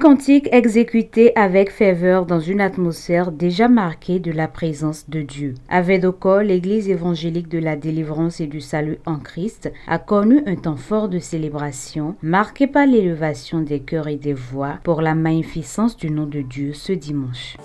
cantique exécuté avec ferveur dans une atmosphère déjà marquée de la présence de Dieu. À Vedoko, l'église évangélique de la délivrance et du salut en Christ a connu un temps fort de célébration, marqué par l'élévation des cœurs et des voix pour la magnificence du nom de Dieu ce dimanche.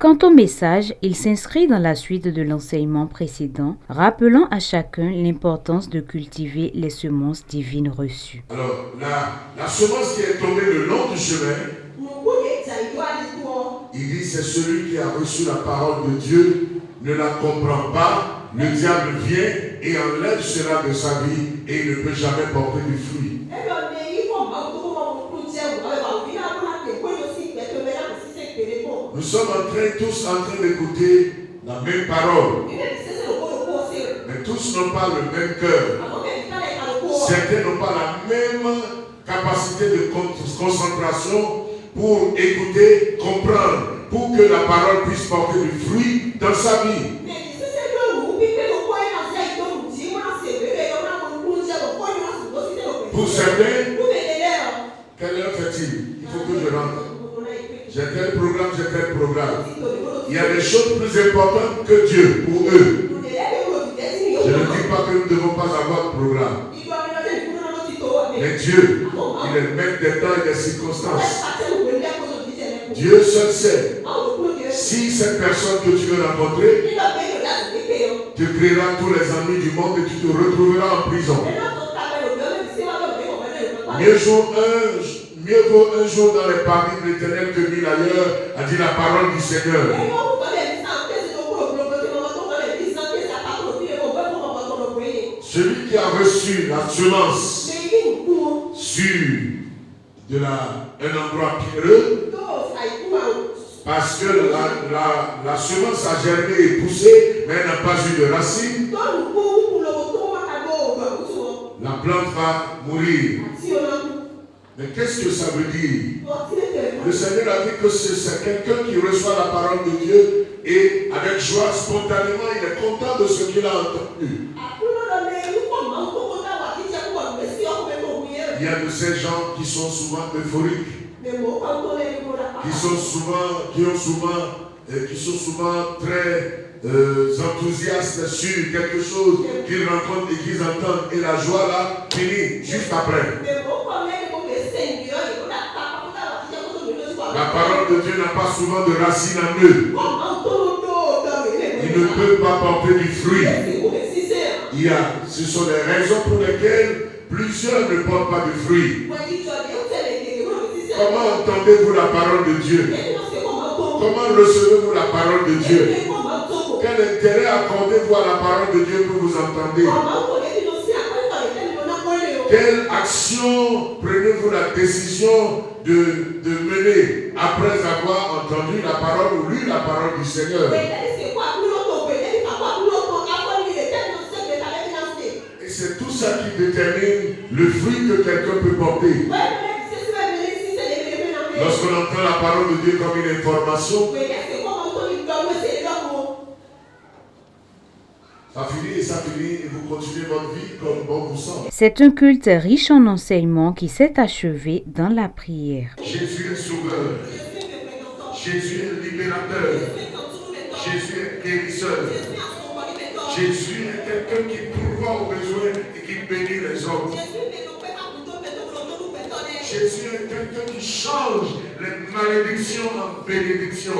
Quant au message, il s'inscrit dans la suite de l'enseignement précédent, rappelant à chacun l'importance de cultiver les semences divines reçues. Alors, la semence qui est tombée le long du chemin, il dit c'est celui qui a reçu la parole de Dieu, ne la comprend pas, le diable vient et enlève cela de sa vie et il ne peut jamais porter du fruit. Nous sommes tous en train d'écouter la même parole. Mais tous n'ont pas le même cœur. Certains n'ont pas la même capacité de concentration pour écouter, comprendre, pour que la parole puisse porter du fruit dans sa vie. Pour certains, quelle heure fait-il? Il faut que je rentre. J'ai tel programme. Il y a des choses plus importantes que Dieu pour eux. Je ne dis pas que nous ne devons pas avoir de programme. Mais Dieu, il est le maître des temps et des circonstances. Dieu seul sait. Si cette personne que tu veux rencontrer, tu créeras tous les ennuis du monde et tu te retrouveras en prison. Mieux vaut un jour dans les paradis de l'Éternel que 1000 ailleurs, a dit la parole du Seigneur. Celui qui a reçu la semence sur un endroit pierreux, parce que la semence a germé et poussé, mais elle n'a pas eu de racines, la plante va mourir. Mais qu'est-ce que ça veut dire? Le Seigneur a dit que c'est quelqu'un qui reçoit la parole de Dieu et avec joie, spontanément, il est content de ce qu'il a entendu. Il y a de ces gens qui sont souvent euphoriques, qui sont souvent très enthousiastes sur quelque chose qu'ils rencontrent et qu'ils entendent. Et la joie là finit juste après. La parole de Dieu n'a pas souvent de racines en eux. Il ne peut pas porter du fruit. Ce sont les raisons pour lesquelles plusieurs ne portent pas de fruit. Comment entendez-vous la parole de Dieu? Comment recevez-vous la parole de Dieu? Quel intérêt accordez-vous à la parole de Dieu que vous entendez? Quelle action prenez-vous la décision de mener après avoir entendu la parole ou lu la parole du Seigneur? Et c'est tout ça qui détermine le fruit que quelqu'un peut porter. Lorsqu'on entend la parole de Dieu comme une information, ça finit et vous continuez votre vie comme bon vous semble. C'est un culte riche en enseignements qui s'est achevé dans la prière. Jésus est sauveur. Jésus est libérateur. Jésus est guérisseur. Jésus est quelqu'un qui pourvoit aux besoins et qui bénit les autres. Jésus est quelqu'un qui change les malédictions en bénédictions.